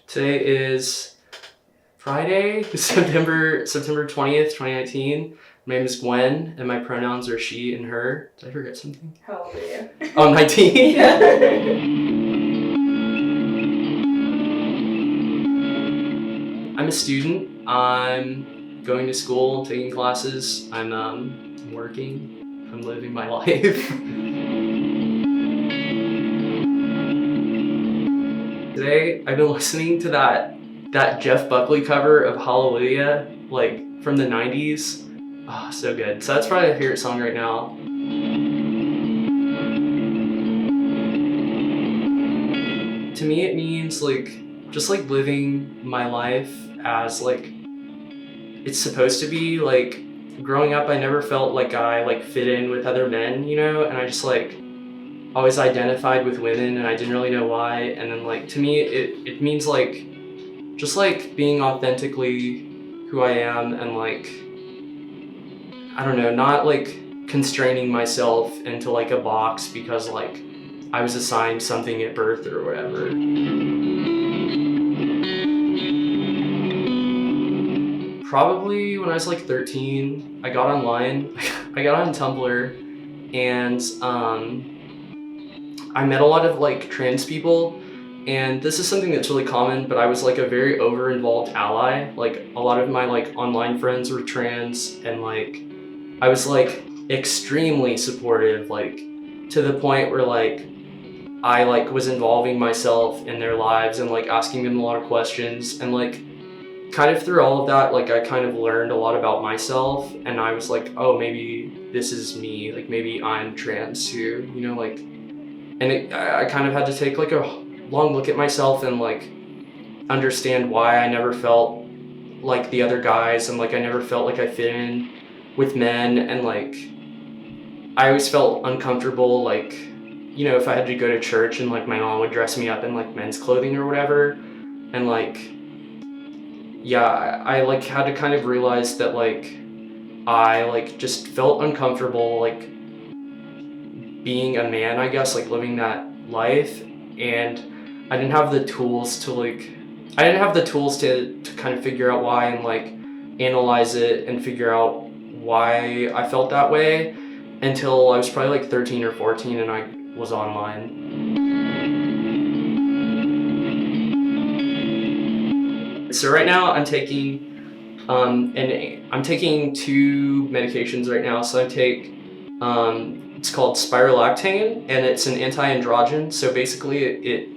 Today is Friday, September 20th, 2019. My name is Gwen, and my pronouns are she and her. Did I forget something? How old are you? Oh, I'm 19. I'm a student. I'm going to school, taking classes. I'm working. I'm living my life. Today, I've been listening to that Jeff Buckley cover of Hallelujah, like from the 90s. Oh, so good. So that's probably my favorite song right now. To me, it means just living my life as it's supposed to be. Growing up, I never felt like I fit in with other men, and I just always identified with women, and I didn't really know why. And then to me, it means just being authentically who I am, and I don't know, not constraining myself into a box because I was assigned something at birth or whatever. Probably when I was 13, I got online. I got on Tumblr, and I met a lot of trans people. And this is something that's really common, but I was a very over-involved ally. A lot of my online friends were trans, and I was extremely supportive, to the point where I was involving myself in their lives and asking them a lot of questions, and kind of through all of that, I kind of learned a lot about myself, and I was oh, maybe this is me, maybe I'm trans too, and I kind of had to take a long look at myself and understand why I never felt like the other guys, and I never felt like I fit in with men, and I always felt uncomfortable, if I had to go to church and my mom would dress me up in men's clothing or whatever, and yeah, I had to kind of realize that I just felt uncomfortable being a man, I guess, living that life, and I didn't have the tools to kind of figure out why, and analyze it and figure out why I felt that way until I was probably 13 or 14 and I was online. So right now I'm taking I'm taking two medications right now. So I take it's called spirolactane, and it's an anti-androgen. So basically it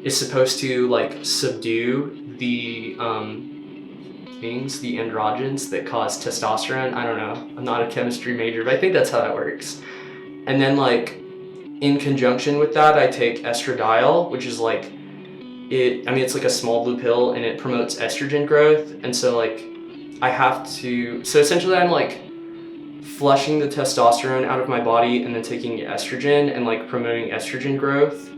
is supposed to subdue the androgens that cause testosterone. I don't know. I'm not a chemistry major, but I think that's how that works. And then in conjunction with that, I take estradiol, which is it's a small blue pill, and it promotes estrogen growth. And so so essentially I'm flushing the testosterone out of my body and then taking estrogen and promoting estrogen growth.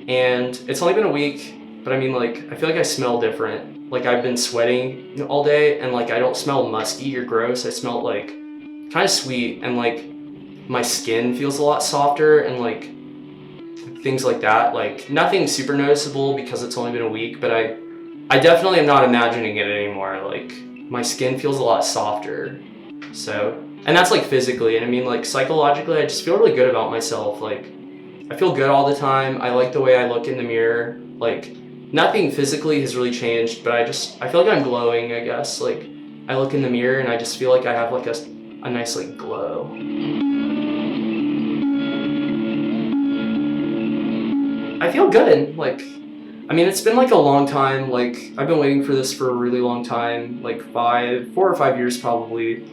And it's only been a week, but I mean I feel I smell different. I've been sweating all day, and I don't smell musky or gross. I smell kind of sweet, and my skin feels a lot softer, and things like that. Nothing super noticeable because it's only been a week, but I definitely am not imagining it anymore. My skin feels a lot softer. So, and that's physically, and I mean psychologically, I just feel really good about myself. I feel good all the time. I like the way I look in the mirror. Nothing physically has really changed, but I feel I'm glowing, I guess. I look in the mirror and I just feel I have a nice glow. I feel good. I mean, it's been a long time. I've been waiting for this for a really long time, 4 or 5 years probably.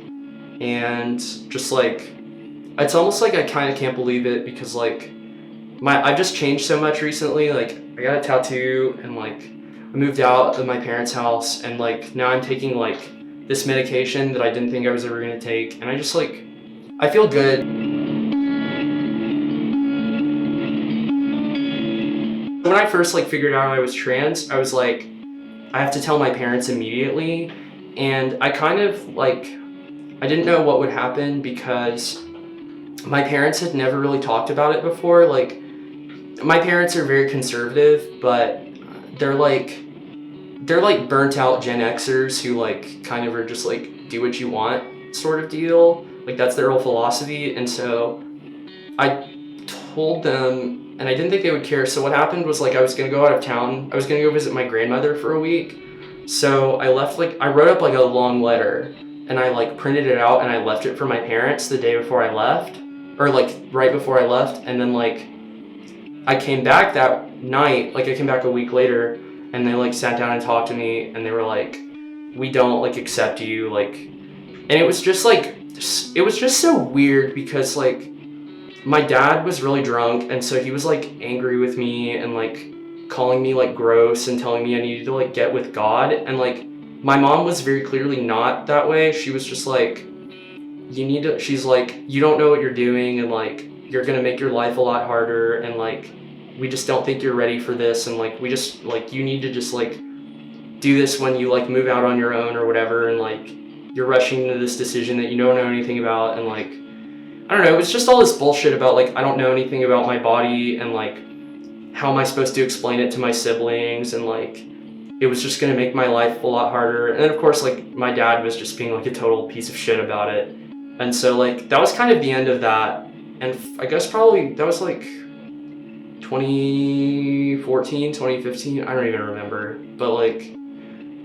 And just it's almost I kind of can't believe it, because I've just changed so much recently. I got a tattoo, and I moved out of my parents' house, and now I'm taking this medication that I didn't think I was ever gonna take, and I just I feel good. When I first figured out I was trans, I was I have to tell my parents immediately, and I kind of I didn't know what would happen because my parents had never really talked about it before. My parents are very conservative, but they're they're like burnt out Gen Xers who like kind of are just like do what you want sort of deal. Like that's their whole philosophy. And so I told them, and I didn't think they would care. So what happened was like I was gonna go out of town. I was gonna go visit my grandmother for a week. So I left I wrote up like a long letter and I like printed it out and I left it for my parents the day before I left, or like right before I left. And then like I came back that night, like I came back a week later, and they like sat down and talked to me and they were like, we don't like accept you, like, and it was just so weird because like my dad was really drunk, and so he was like angry with me and like calling me like gross and telling me I needed to like get with God. And like my mom was very clearly not that way. She was just like, she's like, you don't know what you're doing, and like you're gonna make your life a lot harder, and like we just don't think you're ready for this, and like we just like you need to just like do this when you like move out on your own or whatever, and like you're rushing into this decision that you don't know anything about. And like I don't know, it was just all this bullshit about like I don't know anything about my body, and like how am I supposed to explain it to my siblings, and like it was just gonna make my life a lot harder. And then of course like my dad was just being like a total piece of shit about it. And so like that was kind of the end of that. And I guess probably that was like 2014, 2015, I don't even remember. But like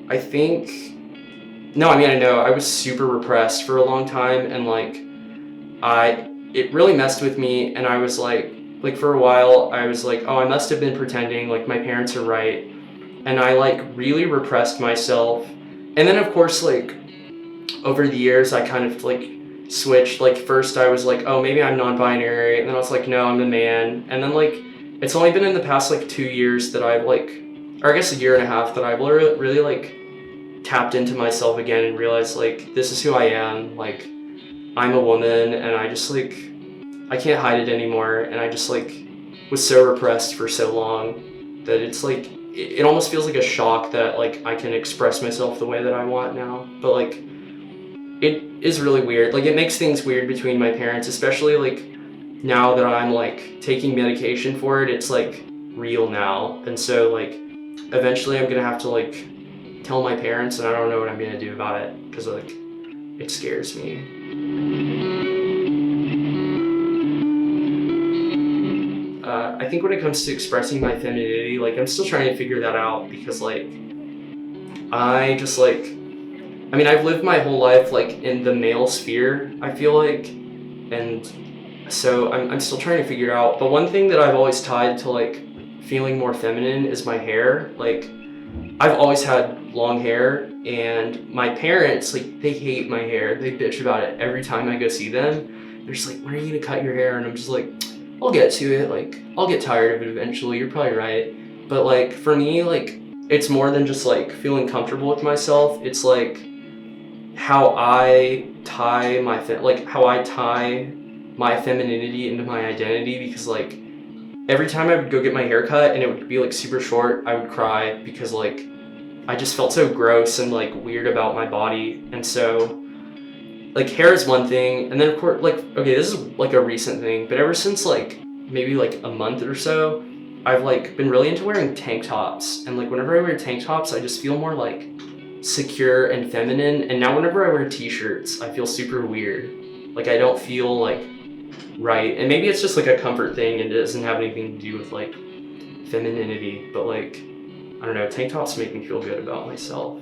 I think, no, I mean, I know I was super repressed for a long time, and like it really messed with me. And I was like for a while I was like, oh, I must have been pretending, like my parents are right. And I like really repressed myself. And then of course like over the years I kind of like switched. Like first I was like, oh, maybe I'm non-binary, and then I was like, no, I'm a man. And then like it's only been in the past like 2 years that I've like, or I guess a year and a half, that I've really like tapped into myself again and realized like this is who I am. Like I'm a woman, and I just like I can't hide it anymore. And I just like was so repressed for so long that it's like it almost feels like a shock that like I can express myself the way that I want now. But like it is really weird. Like it makes things weird between my parents, especially like now that I'm like taking medication for it. It's like real now. And so like eventually I'm gonna have to like tell my parents, and I don't know what I'm gonna do about it because like it scares me. I think when it comes to expressing my femininity, like I'm still trying to figure that out, because like I just like, I mean, I've lived my whole life like in the male sphere, I feel like, and so I'm still trying to figure it out. But one thing that I've always tied to like feeling more feminine is my hair. Like I've always had long hair, and my parents, like they hate my hair. They bitch about it every time I go see them. They're just like, when are you gonna cut your hair? And I'm just like, I'll get to it. Like I'll get tired of it eventually. You're probably right. But like for me, like it's more than just like feeling comfortable with myself. It's like how I tie my femininity into my identity. Because like every time I would go get my hair cut and it would be like super short, I would cry because like I just felt so gross and like weird about my body. And so like hair is one thing, and then of course like, okay, this is like a recent thing, but ever since like maybe like a month or so, I've like been really into wearing tank tops. And like whenever I wear tank tops, I just feel more like secure and feminine. And now whenever I wear t-shirts, I feel super weird. Like I don't feel like right. And maybe it's just like a comfort thing and it doesn't have anything to do with like femininity, but like I don't know, tank tops make me feel good about myself.